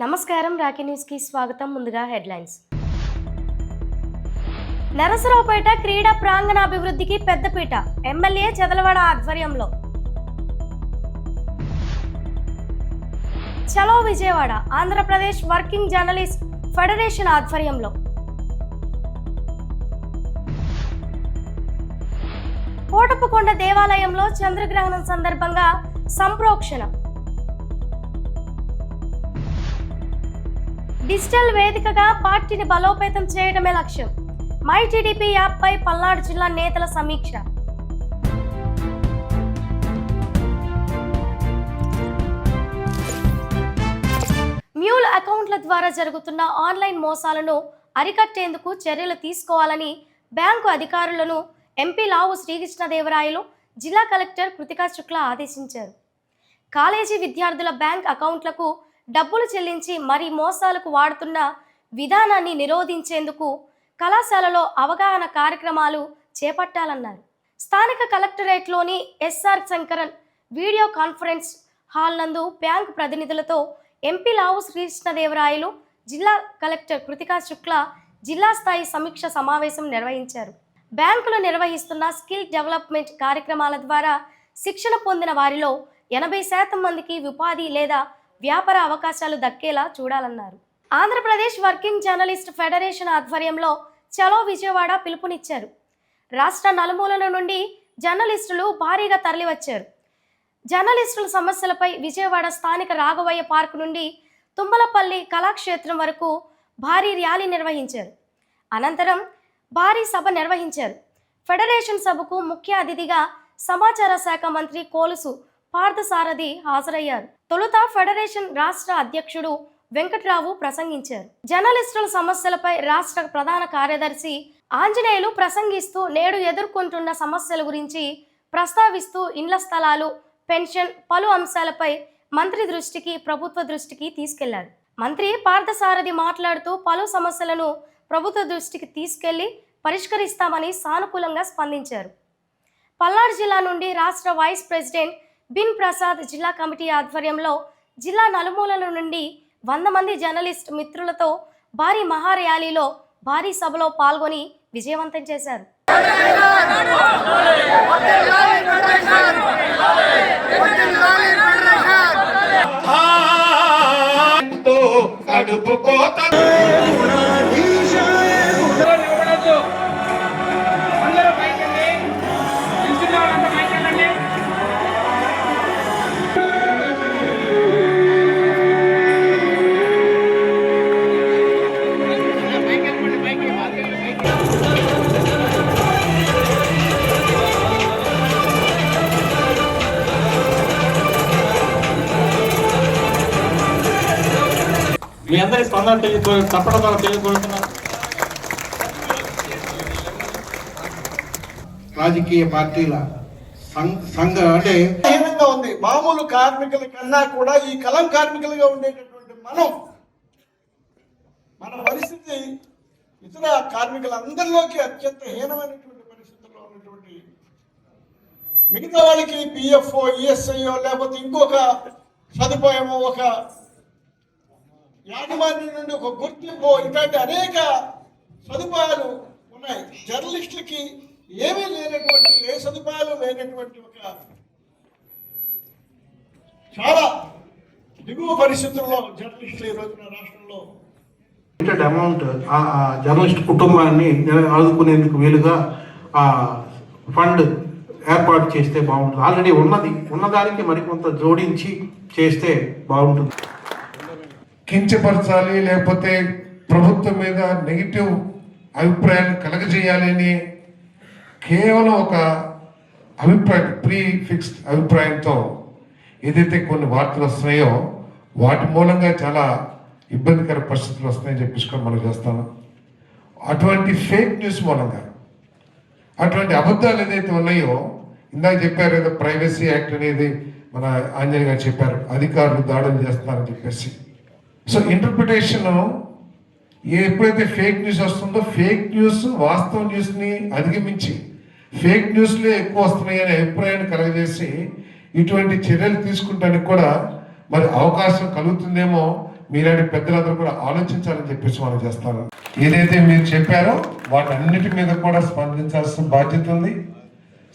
నమస్కారం, రాకీ న్యూస్కి స్వాగతం. ముందుగా హెడ్లైన్స్. నరసరావుపేట క్రీడా ప్రాంగణాభివృద్ధికి పెద్దపీట, ఎమ్మెల్యే చదలవాడ ఆధ్వర్యంలో. చలో Vijayawada, Andhra Pradesh working journalist federation ఆధ్వర్యంలో. కోటప్పకొండ దేవాలయంలో చంద్రగ్రహణం సందర్భంగా సంప్రోక్షణ. డిజిటల్ వేదికగా పార్టీని బలోపేతం చేయడమే లక్ష్యం. మై టీడీపీ యాప్పై పల్నాడు జిల్లా నేతల సమీక్ష. మ్యూల్ అకౌంట్ల ద్వారా జరుగుతున్న ఆన్లైన్ మోసాలను అరికట్టేందుకు చర్యలు తీసుకోవాలని బ్యాంకు అధికారులను ఎంపీ లావు శ్రీకృష్ణదేవరాయలు జిల్లా కలెక్టర్ కృతికా శుక్లా ఆదేశించారు. కాలేజీ విద్యార్థుల బ్యాంక్ అకౌంట్లకు డబ్బులు చెల్లించి మరీ మోసాలకు వాడుతున్న విధానాన్ని నిరోధించేందుకు కళాశాలలో అవగాహన కార్యక్రమాలు చేపట్టాలన్నారు. స్థానిక కలెక్టరేట్లోని SR Sankaran video conference hall నందు బ్యాంకు ప్రతినిధులతో ఎంపీ లావు శ్రీకృష్ణదేవరాయలు జిల్లా కలెక్టర్ కృతికా శుక్లా జిల్లా స్థాయి సమీక్ష సమావేశం నిర్వహించారు. బ్యాంకులు నిర్వహిస్తున్న స్కిల్ డెవలప్మెంట్ కార్యక్రమాల ద్వారా శిక్షణ పొందిన వారిలో 80% మందికి ఉపాధి లేదా వ్యాపార అవకాశాలు దక్కేలా చూడాలన్నారు. ఆంధ్రప్రదేశ్ వర్కింగ్ జర్నలిస్ట్ ఫెడరేషన్ ఆధ్వర్యంలో చలో విజయవాడ పిలుపునిచ్చారు. రాష్ట్ర నలుమూలల నుండి జర్నలిస్టులు భారీగా తరలివచ్చారు. జర్నలిస్టుల సమస్యలపై విజయవాడ స్థానిక రాఘవయ్య పార్క్ నుండి తుమ్మలపల్లి కళాక్షేత్రం వరకు భారీ ర్యాలీ నిర్వహించారు. అనంతరం భారీ సభ నిర్వహించారు. ఫెడరేషన్ సభకు ముఖ్య అతిథిగా సమాచార శాఖ మంత్రి కోలుసు పార్థసారథి హాజరయ్యారు. తొలుత ఫెడరేషన్ రాష్ట్ర అధ్యక్షుడు వెంకట్రావు ప్రసంగించారు. జర్నలిస్టుల సమస్యలపై రాష్ట్ర ప్రధాన కార్యదర్శి ఆంజనేయులు ప్రసంగిస్తూ నేడు ఎదుర్కొంటున్న సమస్యల గురించి ప్రస్తావిస్తూ ఇండ్ల స్థలాలు, పెన్షన్, పలు అంశాలపై మంత్రి దృష్టికి, ప్రభుత్వ దృష్టికి తీసుకెళ్లారు. మంత్రి పార్థసారథి మాట్లాడుతూ పలు సమస్యలను ప్రభుత్వ దృష్టికి తీసుకెళ్లి పరిష్కరిస్తామని సానుకూలంగా స్పందించారు. పల్నాడు జిల్లా నుండి రాష్ట్ర వైస్ ప్రెసిడెంట్ బిన్ ప్రసాద్ జిల్లా కమిటీ ఆధ్వర్యంలో జిల్లా నలుమూలల నుండి 100 మంది జర్నలిస్ట్ మిత్రులతో భారీ మహార్యాలీలో భారీ సభలో పాల్గొని విజయవంతం చేశారు. మీ అందరి స్పందన తప్పడం ద్వారా తెలియజేస్తున్నారు. రాజకీయ పార్టీల సంఘ అంటే హీనంగా ఉంది. మామూలు కార్మికుల కన్నా కూడా ఈ కలం కార్మికులుగా ఉండేటటువంటి మన పరిస్థితి ఇతర కార్మికులందరిలోకి అత్యంత హీనమైనటువంటి పరిస్థితుల్లో ఉన్నటువంటి మిగతా వాళ్ళకి పిఎఫ్ఓ, ఈఎస్ఐఓ లేకపోతే ఇంకొక సదుపాయమో, ఒక యాజమాన్యం నుండి ఒక గుర్తింపు, ఇట్లాంటి అనేక సదుపాయాలు ఉన్నాయి. జర్నలిస్టులకి ఏమీ లేనటువంటి, ఏ సదుపాయాలు లేనటువంటి ఒక చాలా దిగువ పరిస్థితుల్లో జర్నలిస్టులు ఈ రోజున రాష్ట్రంలో అమౌంట్ ఆ జర్నలిస్ట్ కుటుంబాన్ని ఆదుకునేందుకు వీలుగా ఆ ఫండ్ ఏర్పాటు చేస్తే బాగుంటుంది. ఆల్రెడీ ఉన్నదానికి మరికొంత జోడించి చేస్తే బాగుంటుంది. కించపరచాలి, లేకపోతే ప్రభుత్వం మీద నెగిటివ్ అభిప్రాయాన్ని కలగజేయాలని కేవలం ఒక అభిప్రాయం, ప్రీ ఫిక్స్డ్ అభిప్రాయంతో ఏదైతే కొన్ని వార్తలు వస్తున్నాయో వాటి మూలంగా చాలా ఇబ్బందికర పరిస్థితులు వస్తున్నాయని చెప్పేసి మనం చేస్తాను. అటువంటి ఫేక్ న్యూస్ మూలంగా, అటువంటి అబద్ధాలు ఏదైతే ఉన్నాయో, ఇందాక చెప్పారు ఏదో ప్రైవసీ యాక్ట్ అనేది మన ఆంజనేయ గారు చెప్పారు, అధికారులు దాడులు చేస్తున్నారని చెప్పేసి. సో ఇంటర్ప్రిటేషన్ ఎప్పుడైతే ఫేక్ న్యూస్ వస్తుందో, ఫేక్ న్యూస్ వాస్తవ న్యూస్ని అధిగమించి ఫేక్ న్యూస్లే ఎక్కువ వస్తున్నాయి అనే అభిప్రాయాన్ని కలగజేసి ఇటువంటి చర్యలు తీసుకుంటానికి కూడా మరి అవకాశం కలుగుతుందేమో మీలాంటి పెద్దలందరూ కూడా ఆలోచించాలని చెప్పేసి మనం చేస్తాను. ఏదైతే మీరు చెప్పారో వాటన్నిటి మీద కూడా స్పందించాల్సిన బాధ్యత ఉంది.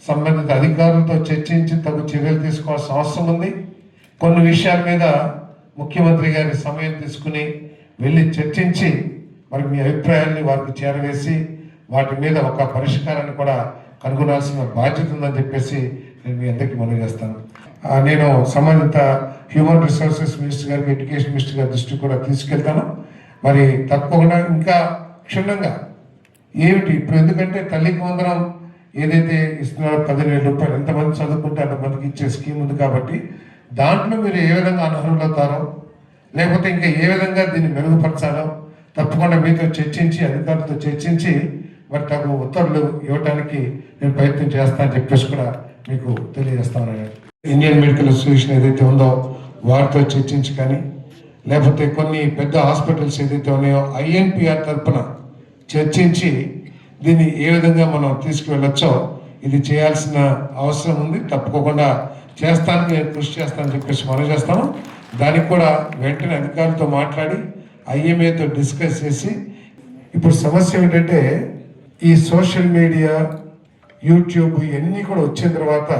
సంబంధిత అధికారులతో చర్చించి తగు చర్యలు తీసుకోవాల్సిన అవసరం ఉంది. కొన్ని విషయాల మీద ముఖ్యమంత్రి గారి సమయం తీసుకుని వెళ్ళి చర్చించి మరి మీ అభిప్రాయాన్ని వారికి చేరవేసి వాటి మీద ఒక పరిష్కారాన్ని కూడా కనుగొనాల్సిన బాధ్యత ఉందని చెప్పేసి నేను మీ అందరికీ మనవి చేస్తాను. నేను సంబంధిత హ్యూమన్ రిసోర్సెస్ మినిస్టర్ గారికి, ఎడ్యుకేషన్ మినిస్టర్ గారి దృష్టికి కూడా తీసుకెళ్తాను. మరి తప్పకుండా ఇంకా క్షుణ్ణంగా ఏమిటి ఇప్పుడు, ఎందుకంటే తల్లికి వందనం ఏదైతే ఇస్తున్నారో 17,000 రూపాయలు ఎంతమంది చదువుకుంటే అంతమందికి ఇచ్చే స్కీమ్ ఉంది కాబట్టి దాంట్లో మీరు ఏ విధంగా అనర్హులు అవుతారో లేకపోతే ఇంకా ఏ విధంగా దీన్ని మెరుగుపరచాలో తప్పకుండా మీతో చర్చించి అధికారులతో చర్చించి మరి తగు ఉత్తర్వులు ఇవ్వడానికి నేను ప్రయత్నం చేస్తానని చెప్పేసి కూడా మీకు తెలియజేస్తాను. ఇండియన్ మెడికల్ అసోసియేషన్ ఏదైతే ఉందో వారితో చర్చించి కానీ లేకపోతే కొన్ని పెద్ద హాస్పిటల్స్ ఏదైతే ఉన్నాయో ఐఎన్పిఆర్ తరఫున చర్చించి దీన్ని ఏ విధంగా మనం తీసుకువెళ్ళొచ్చో ఇది చేయాల్సిన అవసరం ఉంది. తప్పకుండా చేస్తానికి నేను కృషి చేస్తానని చెప్పేసి మనం చేస్తాను. దానికి కూడా వెంటనే అధికారులతో మాట్లాడి ఐఎంఏతో డిస్కస్ చేసి, ఇప్పుడు సమస్య ఏంటంటే ఈ సోషల్ మీడియా, యూట్యూబ్ ఇవన్నీ కూడా వచ్చిన తర్వాత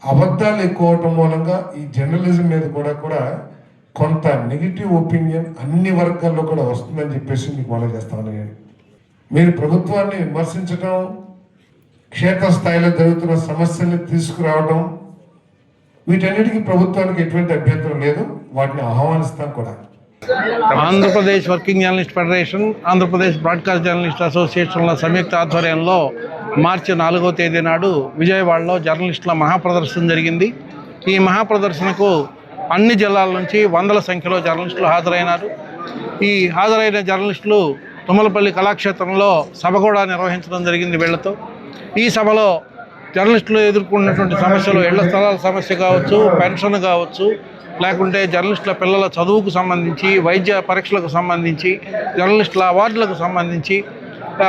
అబద్ధాలు ఎక్కువ అవటం మూలంగా ఈ జర్నలిజం మీద కూడా కొంత నెగిటివ్ ఒపీనియన్ అన్ని వర్గాల్లో కూడా వస్తుందని చెప్పేసి మీకు మనం చేస్తామని. మీరు ప్రభుత్వాన్ని విమర్శించడం, క్షేత్రస్థాయిలో జరుగుతున్న సమస్యల్ని తీసుకురావడం, వీటన్నిటికీ ప్రభుత్వానికి ఎటువంటి అభ్యంతరం లేదు. వాటిని ఆహ్వానిస్తాం కూడా. Andhra Pradesh working journalist federation, Andhra Pradesh broadcast journalist అసోసియేషన్ల సంయుక్త ఆధ్వర్యంలో మార్చి 4వ తేదీ నాడు విజయవాడలో జర్నలిస్టుల మహాప్రదర్శన జరిగింది. ఈ మహాప్రదర్శనకు అన్ని జిల్లాల నుంచి వందల సంఖ్యలో జర్నలిస్టులు హాజరైనారు. ఈ హాజరైన జర్నలిస్టులు తుమ్మలపల్లి కళాక్షేత్రంలో సభ కూడా నిర్వహించడం జరిగింది వీళ్లతో. ఈ సభలో జర్నలిస్టులు ఎదుర్కొన్నటువంటి సమస్యలు, ఇళ్ల స్థలాల సమస్య కావచ్చు, పెన్షన్ కావచ్చు, లేకుంటే జర్నలిస్టుల పిల్లల చదువుకు సంబంధించి, వైద్య పరీక్షలకు సంబంధించి, జర్నలిస్టుల అవార్డులకు సంబంధించి,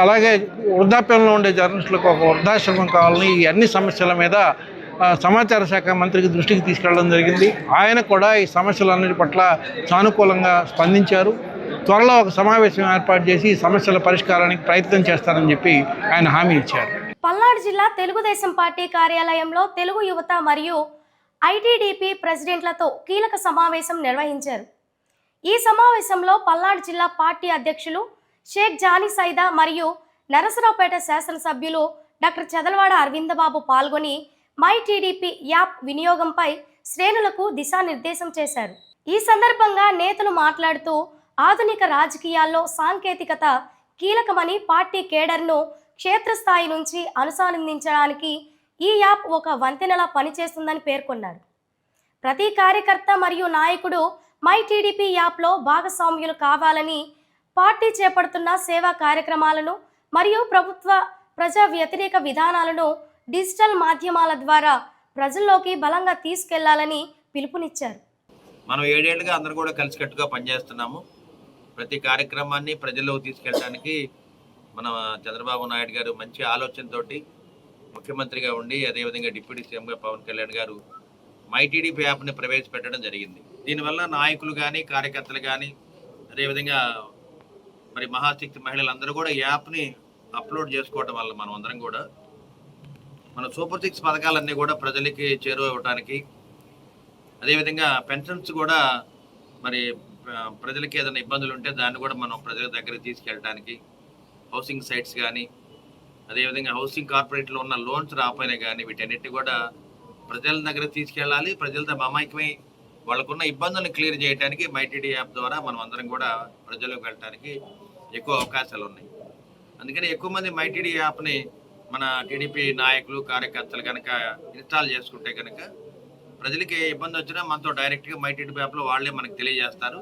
అలాగే వృద్ధాప్యంలో ఉండే జర్నలిస్టులకు ఒక వృద్ధాశ్రమం కావాలని, ఈ అన్ని సమస్యల మీద సమాచార శాఖ మంత్రికి దృష్టికి తీసుకెళ్లడం జరిగింది. ఆయన కూడా ఈ సమస్యలన్నిటి పట్ల సానుకూలంగా స్పందించారు. త్వరలో ఒక సమావేశం ఏర్పాటు చేసి ఈ సమస్యల పరిష్కారానికి ప్రయత్నం చేస్తారని చెప్పి ఆయన హామీ ఇచ్చారు. పల్నాడు జిల్లా తెలుగుదేశం పార్టీ కార్యాలయంలో తెలుగు యువత మరియు ఐటీడీపీ ప్రెసిడెంట్లతో కీలక సమావేశం నిర్వహించారు. ఈ సమావేశంలో పల్నాడు జిల్లా పార్టీ అధ్యక్షులు షేక్ జానీ సైదా మరియు నరసరావుపేట శాసనసభ్యులు డాక్టర్ చదలవాడ అరవిందబాబు పాల్గొని మై టీడీపీ యాప్ వినియోగంపై శ్రేణులకు దిశానిర్దేశం చేశారు. ఈ సందర్భంగా నేతలు మాట్లాడుతూ ఆధునిక రాజకీయాల్లో సాంకేతికత కీలకమని, పార్టీ కేడర్ను క్షేత్రస్థాయి నుంచి అనుసంధానించడానికి ఈ యాప్ ఒక వంతెనలా పనిచేస్తుందని పేర్కొన్నారు. ప్రతి కార్యకర్త మరియు నాయకుడు మై టీడీపీ యాప్లో భాగస్వామ్యులు కావాలని, పార్టీ చేపడుతున్న సేవా కార్యక్రమాలను మరియు ప్రభుత్వ ప్రజా వ్యతిరేక విధానాలను డిజిటల్ మాధ్యమాల ద్వారా ప్రజల్లోకి బలంగా తీసుకెళ్లాలని పిలుపునిచ్చారు. మనం 7 ఏళ్లుగా అందరూ కూడా కలిసికట్టుగా పనిచేస్తున్నాము. ప్రతి కార్యక్రమాన్ని ప్రజల్లోకి తీసుకెళ్ళడానికి మన చంద్రబాబు నాయుడు గారు మంచి ఆలోచనతోటి ముఖ్యమంత్రిగా ఉండి, అదేవిధంగా డిప్యూటీ సీఎంగా పవన్ కళ్యాణ్ గారు మై టీడీపీ యాప్ని ప్రవేశపెట్టడం జరిగింది. దీనివల్ల నాయకులు కానీ, కార్యకర్తలు కానీ, అదేవిధంగా మరి మహాశక్తి మహిళలందరూ కూడా యాప్ని అప్లోడ్ చేసుకోవడం వల్ల మనం అందరం కూడా మన సూపర్ 6 పథకాలన్నీ కూడా ప్రజలకి చేరువవడానికి, అదేవిధంగా పెన్షన్స్ కూడా మరి ప్రజలకి ఏదైనా ఇబ్బందులు ఉంటే దాన్ని కూడా మనం ప్రజల దగ్గరికి తీసుకెళ్ళడానికి, హౌసింగ్ సైట్స్ కానీ, అదేవిధంగా హౌసింగ్ కార్పొరేట్లో ఉన్న లోన్స్ రాపోయినా కానీ వీటన్నిటి కూడా ప్రజల దగ్గర తీసుకెళ్ళాలి. ప్రజలతో మమైకమై వాళ్ళకున్న ఇబ్బందులను క్లియర్ చేయడానికి మై టీడీ యాప్ ద్వారా మనం అందరం కూడా ప్రజలకు వెళ్ళడానికి ఎక్కువ అవకాశాలు ఉన్నాయి. అందుకని ఎక్కువ మంది మై టీడీ యాప్ని మన టీడీపీ నాయకులు, కార్యకర్తలు కనుక ఇన్స్టాల్ చేసుకుంటే కనుక ప్రజలకి ఇబ్బంది వచ్చినా మనతో డైరెక్ట్గా మై టీడీపీ యాప్లో వాళ్ళే మనకు తెలియజేస్తారు.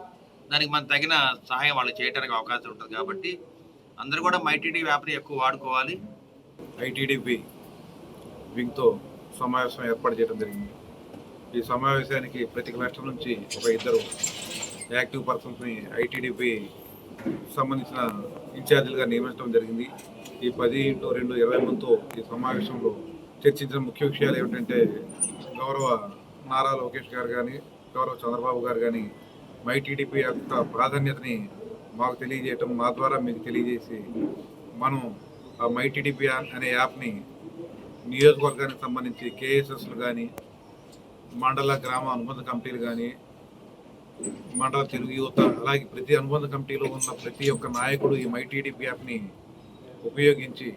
దానికి మనం తగిన సహాయం వాళ్ళు చేయడానికి అవకాశం ఉంటుంది. కాబట్టి అందరూ కూడా మై టీడీపీ యాప్ని ఎక్కువ వాడుకోవాలి. ఐటీడీపీ వింగ్తో సమావేశం ఏర్పాటు చేయడం జరిగింది. ఈ సమావేశానికి ప్రతి క్లస్టర్ నుంచి ఒక 2 యాక్టివ్ పర్సన్స్ని ఐటీడీపీ సంబంధించిన ఇన్ఛార్జీలుగా నియమించడం జరిగింది. ఈ 10x2 20 మందితో ఈ సమావేశంలో చర్చించిన ముఖ్య విషయాలు ఏమిటంటే, గౌరవ నారా లోకేష్ గారు కానీ, గౌరవ చంద్రబాబు గారు కానీ మైటీడీపీ యొక్క ప్రాధాన్యతని మాకు తెలియజేయటం, మా ద్వారా మీకు తెలియజేసి మనం ఆ మైటీడీపీ అనే యాప్ని నియోజకవర్గానికి సంబంధించి కేఎస్ఎస్లు కానీ, మండల గ్రామ అనుబంధ కమిటీలు కానీ, మండల తెలుగు యువత, అలాగే ప్రతి అనుబంధ కమిటీలో ఉన్న ప్రతి ఒక్క నాయకుడు ఈ మైటీడీపీ యాప్ని ఉపయోగించి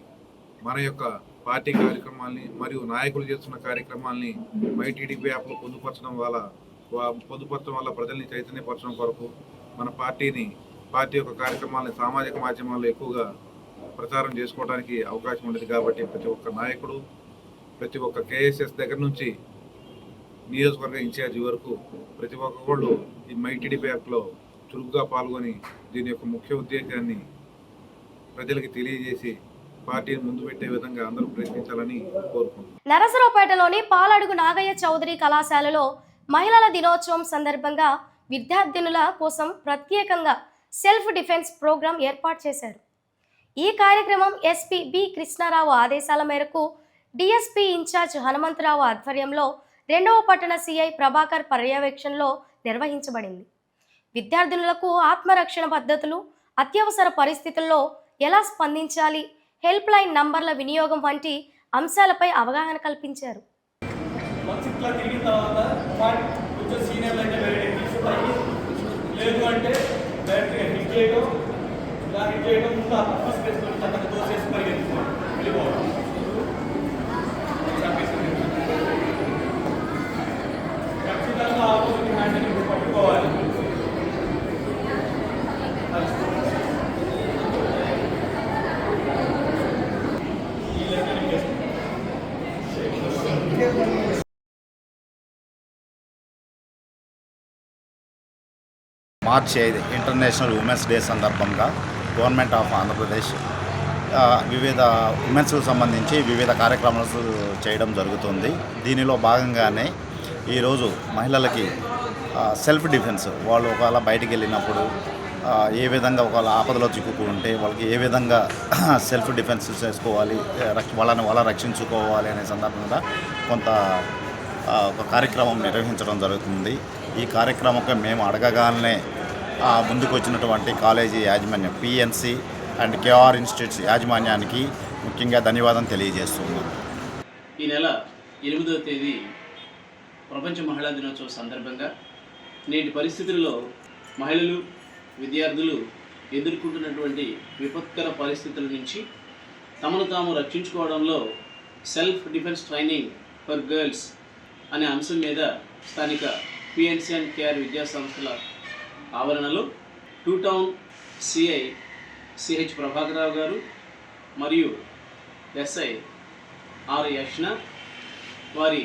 మన యొక్క పార్టీ కార్యక్రమాల్ని మరియు నాయకులు చేస్తున్న కార్యక్రమాల్ని మైటీడీపీ యాప్లో పొందుపరచడం వల్ల ప్రజల్ని చైతన్యపరచడం కొరకు మన పార్టీ యొక్క కార్యక్రమాలని సామాజిక మాధ్యమాల్లో ఎక్కువగా ప్రచారం చేసుకోవడానికి అవకాశం ఉండేది. కాబట్టి ప్రతి ఒక్క నాయకుడు, ప్రతి ఒక్క కేఎస్ఎస్ దగ్గర నుంచి నియోజకవర్గ ఇన్ఛార్జి వరకు ప్రతి ఒక్కళ్ళు ఈ మైటీడీపీ యాప్లో చురుగ్గా పాల్గొని దీని యొక్క ముఖ్య ఉద్దేశాన్ని ప్రజలకు తెలియజేసి పార్టీని ముందు పెట్టే విధంగా అందరూ ప్రయత్నించాలని కోరుకుంటున్నాను. నరసరావుపేటలోని పాలడుగు నాగయ్య చౌదరి కళాశాలలో మహిళల దినోత్సవం సందర్భంగా విద్యార్థినుల కోసం ప్రత్యేకంగా సెల్ఫ్ డిఫెన్స్ ప్రోగ్రాం ఏర్పాటు చేశారు. ఈ కార్యక్రమం ఎస్పీ బి కృష్ణారావు ఆదేశాల మేరకు డిఎస్పీ ఇన్ఛార్జ్ హనుమంతరావు ఆధ్వర్యంలో 2వ పట్టణ సిఐ ప్రభాకర్ పర్యవేక్షణలో నిర్వహించబడింది. విద్యార్థినులకు ఆత్మరక్షణ పద్ధతులు, అత్యవసర పరిస్థితుల్లో ఎలా స్పందించాలి, హెల్ప్ లైన్ నంబర్ల వినియోగం వంటి అంశాలపై అవగాహన కల్పించారు. మార్చి 5 ఇంటర్నేషనల్ ఉమెన్స్ డే సందర్భంగా గవర్నమెంట్ ఆఫ్ ఆంధ్రప్రదేశ్ వివిధ ఉమెన్స్కు సంబంధించి వివిధ కార్యక్రమాలు చేయడం జరుగుతుంది. దీనిలో భాగంగానే ఈరోజు మహిళలకి సెల్ఫ్ డిఫెన్స్, వాళ్ళు ఒకవేళ బయటికి వెళ్ళినప్పుడు ఏ విధంగా ఒకవేళ ఆపదలో చిక్కుకుంటే వాళ్ళకి ఏ విధంగా సెల్ఫ్ డిఫెన్స్ చేసుకోవాలి, వాళ్ళని రక్షించుకోవాలి అనే సందర్భంగా ఒక కార్యక్రమం నిర్వహించడం జరుగుతుంది. ఈ కార్యక్రమంకి మేము అడగగానే ముందుకు వచ్చినటువంటి కాలేజీ యాజమాన్యం పిఎన్సి అండ్ కేఆర్ ఇన్స్టిట్యూట్స్ యాజమాన్యానికి ముఖ్యంగా ధన్యవాదం తెలియజేస్తున్నాం. ఈ నెల 8వ తేదీ ప్రపంచ మహిళా దినోత్సవం సందర్భంగా నేటి పరిస్థితుల్లో మహిళలు, విద్యార్థులు ఎదుర్కొంటున్నటువంటి విపత్కర పరిస్థితుల నుంచి తమను తాము రక్షించుకోవడంలో self defence training for girls అనే అంశం మీద స్థానిక పిఎన్సి అండ్ కేఆర్ విద్యా సంస్థల ఆవరణలో 2 టౌన్ సిఐ సిహెచ్ ప్రభాకరరావు గారు మరియు ఎస్ఐ ఆర్ యష్ణ వారి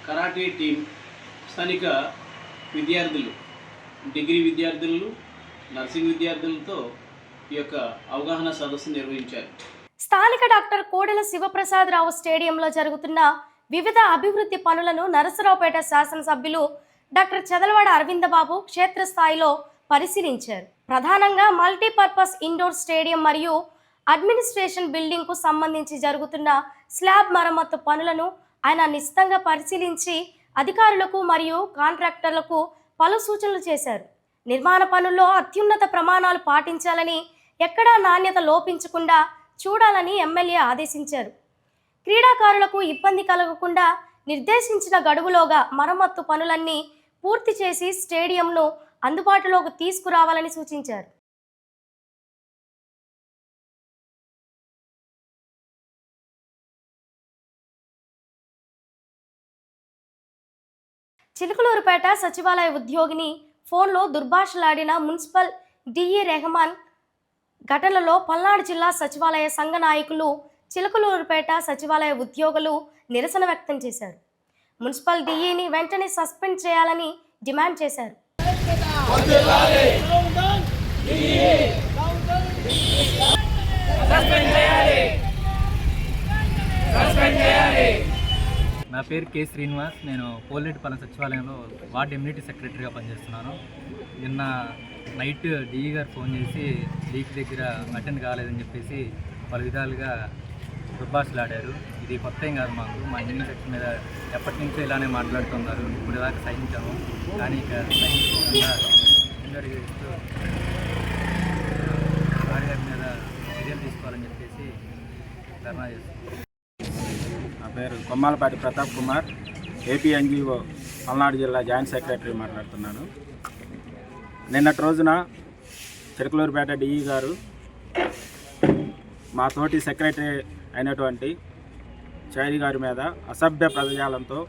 కరాటే టీం, స్థానిక విద్యార్థులు, డిగ్రీ విద్యార్థులు, నర్సింగ్ విద్యార్థులతో ఈ యొక్క అవగాహన సదస్సు నిర్వహించారు. స్థానిక డాక్టర్ కోడెల శివప్రసాదరావు స్టేడియంలో జరుగుతున్న వివిధ అభివృద్ధి పనులను నరసరావుపేట శాసనసభ్యులు డాక్టర్ చదలవాడ అరవిందబాబు క్షేత్రస్థాయిలో పరిశీలించారు. ప్రధానంగా మల్టీపర్పస్ ఇండోర్ స్టేడియం మరియు అడ్మినిస్ట్రేషన్ బిల్డింగ్కు సంబంధించి జరుగుతున్న స్లాబ్ మరమ్మతు పనులను ఆయన నిశితంగా పరిశీలించి అధికారులకు మరియు కాంట్రాక్టర్లకు పలు సూచనలు చేశారు. నిర్మాణ పనుల్లో అత్యున్నత ప్రమాణాలు పాటించాలని, ఎక్కడా నాణ్యత లోపించకుండా చూడాలని ఎమ్మెల్యే ఆదేశించారు. క్రీడాకారులకు ఇబ్బంది కలగకుండా నిర్దేశించిన గడువులోగా మరమ్మత్తు పనులన్నీ పూర్తి చేసి స్టేడియంను అందుబాటులోకి తీసుకురావాలని సూచించారు. చిలుకలూరుపేట సచివాలయ ఉద్యోగిని ఫోన్లో దుర్భాషలాడిన మున్సిపల్ డిఈ రెహమాన్ ఘటనలో పల్నాడు జిల్లా సచివాలయ సంఘ నాయకులు, చిలుకలూరుపేట సచివాలయ ఉద్యోగులు నిరసన వ్యక్తం చేశారు. మున్సిపల్ డిఈని వెంటనే సస్పెండ్ చేయాలని డిమాండ్ చేశారు. నా పేరు కె శ్రీనివాస్. నేను పోలిరెడ్డిపాలెం సచివాలయంలో వార్డ్ ఇమ్యూనిటీ సెక్రటరీగా పనిచేస్తున్నాను. నిన్న నైట్ డిఈ గారు ఫోన్ చేసి లీక్ దగ్గర అటెండ్ కాలేదని చెప్పేసి పలు విధాలుగా దుర్భాషలాడారు. ఇది కొత్త ఏం కాదు మాకు. మా ఇంజనీరింగ్ సెక్షన్ మీద ఎప్పటి నుంచో ఇలానే మాట్లాడుతున్నారు. ఇప్పుడు దాకా సహించాము, కానీ ఇక సహించకుండా ముందడుగు వేస్తూ వారి మీద చర్యలు తీసుకోవాలని చెప్పేసి ధర్నా చేస్తున్నాం. నా పేరు కొమ్మాలపాటి ప్రతాప్ కుమార్, ఏపీ ఎన్జిఓ పల్నాడు జిల్లా జాయింట్ సెక్రటరీ మాట్లాడుతున్నాను. నిన్నటి రోజున చిలకలూరుపేట డిఈ గారు మా తోటి సెక్రటరీ అయినటువంటి చైరి గారి మీద అసభ్య పదజాలంతో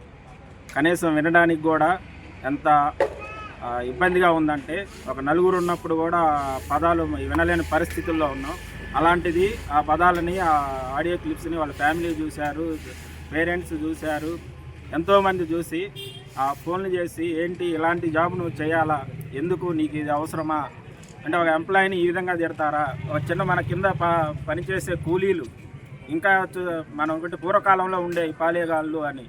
కనీసం వినడానికి కూడా ఎంత ఇబ్బందిగా ఉందంటే, ఒక నలుగురు ఉన్నప్పుడు కూడా పదాలు వినలేని పరిస్థితుల్లో ఉన్నాం. అలాంటిది ఆ పదాలని, ఆ ఆడియో క్లిప్స్ని వాళ్ళ ఫ్యామిలీ చూశారు, పేరెంట్స్ చూశారు, ఎంతోమంది చూసి ఆ ఫోన్లు చేసి, ఏంటి ఇలాంటి జాబ్ నువ్వు చేయాలా, ఎందుకు నీకు ఇది అవసరమా అంటే, ఒక ఎంప్లాయీని ఈ విధంగా తిడతారా? ఒక చిన్న మన కింద పనిచేసే కూలీలు, ఇంకా మనం ఒకటి పూర్వకాలంలో ఉండే ఈ పాలేగాళ్ళు అని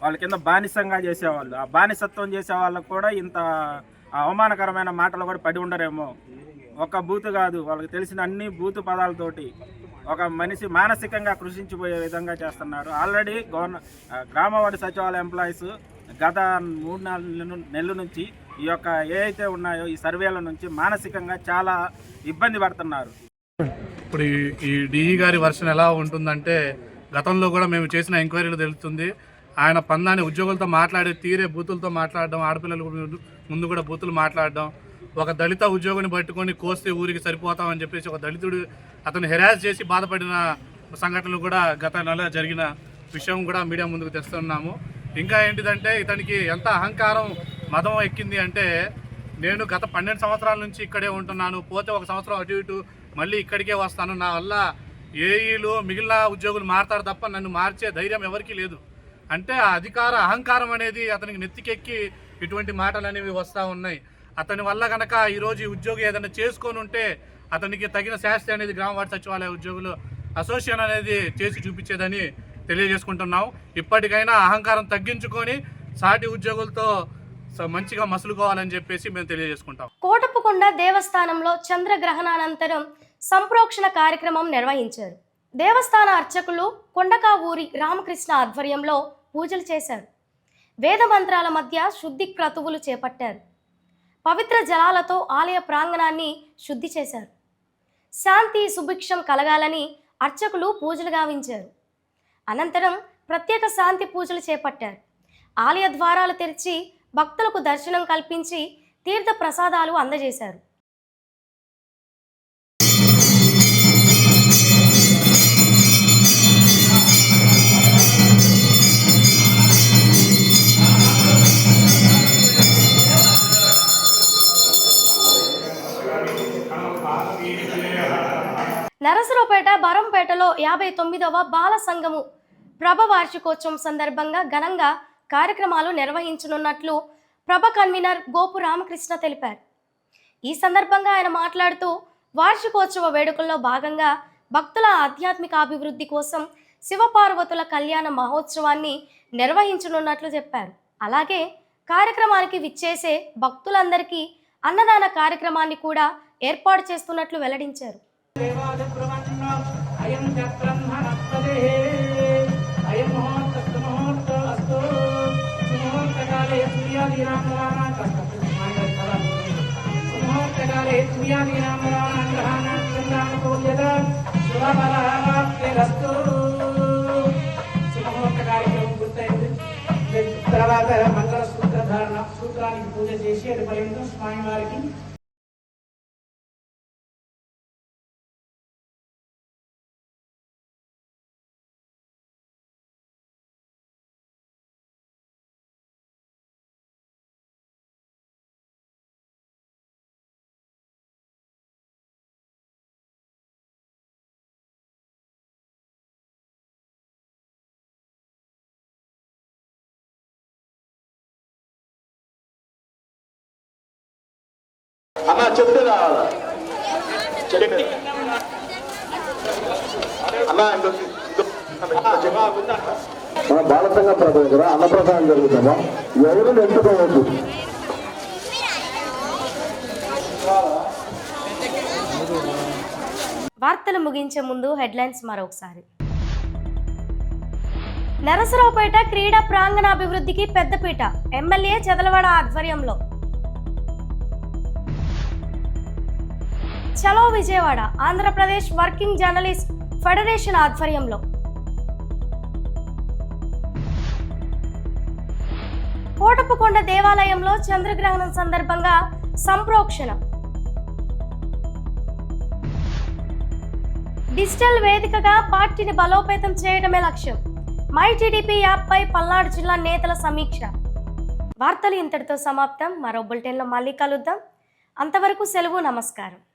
వాళ్ళ కింద బానిసంగా చేసేవాళ్ళు, ఆ బానిసత్వం చేసే వాళ్ళకు కూడా ఇంత అవమానకరమైన మాటలు కూడా పడి ఉండరేమో. ఒక బూతు కాదు, వాళ్ళకి తెలిసిన అన్ని బూతు పదాలతోటి ఒక మనిషి మానసికంగా కృషించిపోయే విధంగా చేస్తున్నారు. ఆల్రెడీ గ్రామవార్డు సచివాలయ ఎంప్లాయీస్ గత 3-4 నెలల నుంచి ఈ యొక్క ఏవైతే ఉన్నాయో ఈ సర్వేల నుంచి మానసికంగా చాలా ఇబ్బంది పడుతున్నారు. ఇప్పుడు ఈ డిఈ గారి వర్షన్ ఎలా ఉంటుందంటే, గతంలో కూడా మేము చేసిన ఎంక్వైరీలు తెలుస్తుంది. ఆయన పందాన్ని ఉద్యోగులతో మాట్లాడే తీరే బూతులతో మాట్లాడడం, ఆడపిల్లల ముందు కూడా బూతులు మాట్లాడడం, ఒక దళిత ఉద్యోగిని పట్టుకొని కోస్తే ఊరికి సరిపోతామని చెప్పేసి ఒక దళితుడు అతను హెరాస్ చేసి బాధపడిన సంఘటనలు కూడా గత నెల జరిగిన విషయం కూడా మీడియా ముందుకు తెస్తున్నాము. ఇంకా ఏంటిదంటే, ఇతనికి ఎంత అహంకారం మదం ఎక్కింది అంటే, నేను గత 12 సంవత్సరాల నుంచి ఇక్కడే ఉంటున్నాను, పోతే 1 సంవత్సరం అటు ఇటు మళ్ళీ ఇక్కడికే వస్తాను, నా వల్ల ఏఈలు మిగిలిన ఉద్యోగులు మారతారు తప్ప నన్ను మార్చే ధైర్యం ఎవరికీ లేదు అంటే, ఆ అహంకారం అనేది అతనికి నెత్తికెక్కి ఇటువంటి మాటలు అనేవి వస్తూ ఉన్నాయి. అతని వల్ల కనుక ఈరోజు ఈ ఉద్యోగి ఏదైనా చేసుకొని ఉంటే అతనికి తగిన శాస్తి అనేది గ్రామవార్డు సచివాలయ ఉద్యోగులు అసోసియేషన్ అనేది చేసి చూపించేదని తెలియజేసుకుంటున్నాం. ఇప్పటికైనా అహంకారం తగ్గించుకొని సాటి ఉద్యోగులతో మంచిగా మసులుకోవాలని చెప్పేసి మేము తెలియజేసుకుంటాం. కోటప్పకొండ దేవస్థానంలో చంద్రగ్రహణానంతరం సంప్రోక్షణ కార్యక్రమం నిర్వహించారు. దేవస్థాన అర్చకులు కొండకావూరి రామకృష్ణ ఆధ్వర్యంలో పూజలు చేశారు. వేద మంత్రాల మధ్య శుద్ధి క్రతువులు చేపట్టారు. పవిత్ర జలాలతో ఆలయ ప్రాంగణాన్ని శుద్ధి చేశారు. శాంతి సుభిక్షం కలగాలని అర్చకులు పూజలు గావించారు. అనంతరం ప్రత్యేక శాంతి పూజలు చేపట్టారు. ఆలయ ద్వారాలు తెరిచి భక్తులకు దర్శనం కల్పించి తీర్థ ప్రసాదాలు అందజేశారు. నరసరావుపేట బరంపేటలో 59వ బాల సంఘము ప్రభ వార్షికోత్సవం సందర్భంగా ఘనంగా కార్యక్రమాలు నిర్వహించనున్నట్లు ప్రభ కన్వీనర్ గోపు రామకృష్ణ తెలిపారు. ఈ సందర్భంగా ఆయన మాట్లాడుతూ, వార్షికోత్సవ వేడుకల్లో భాగంగా భక్తుల ఆధ్యాత్మిక అభివృద్ధి కోసం శివపార్వతుల కళ్యాణ మహోత్సవాన్ని నిర్వహించనున్నట్లు చెప్పారు. అలాగే కార్యక్రమానికి విచ్చేసే భక్తులందరికీ అన్నదాన కార్యక్రమాన్ని కూడా ఏర్పాటు చేస్తున్నట్లు వెల్లడించారు. తర్వాత మంగళ సూత్రధారణ, సూత్రానికి పూజ చేసి అది పర్యంతం స్వామి వారికి అన్న చెప్తే రావాలా మన బాలసంగం దగ్గర అన్నప్రసాదం జరుగుతుందా, ఎవరు ఎంచుకోవద్దు. వార్తలు ముగించే ముందు హెడ్లైన్స్ మరొకసారి. నరసరావుపేట క్రీడా ప్రాంగణ అభివృద్ధికి పెద్దపీట, ఎమ్మెల్యే చదలవాడ ఆధ్వర్యంలో. చలో Vijayawada Andhra Pradesh working journalist federation ఆధ్వర్యంలో కోటప్పకొండ దేవాలయంలో చంద్రగ్రహణం సందర్భంగా సంప్రోక్షణ. డిజిటల్ వేదికగా పార్టీని బలోపేతం చేయడమే లక్ష్యం. మై టీడీపీ యాప్పై పల్నాడు జిల్లా నేతల సమీక్ష. వార్తలు ఇంతటితో సమాప్తం. మరో బులెటిన్లో మళ్ళీ కలుద్దాం. అంతవరకు సెలవు. నమస్కారం.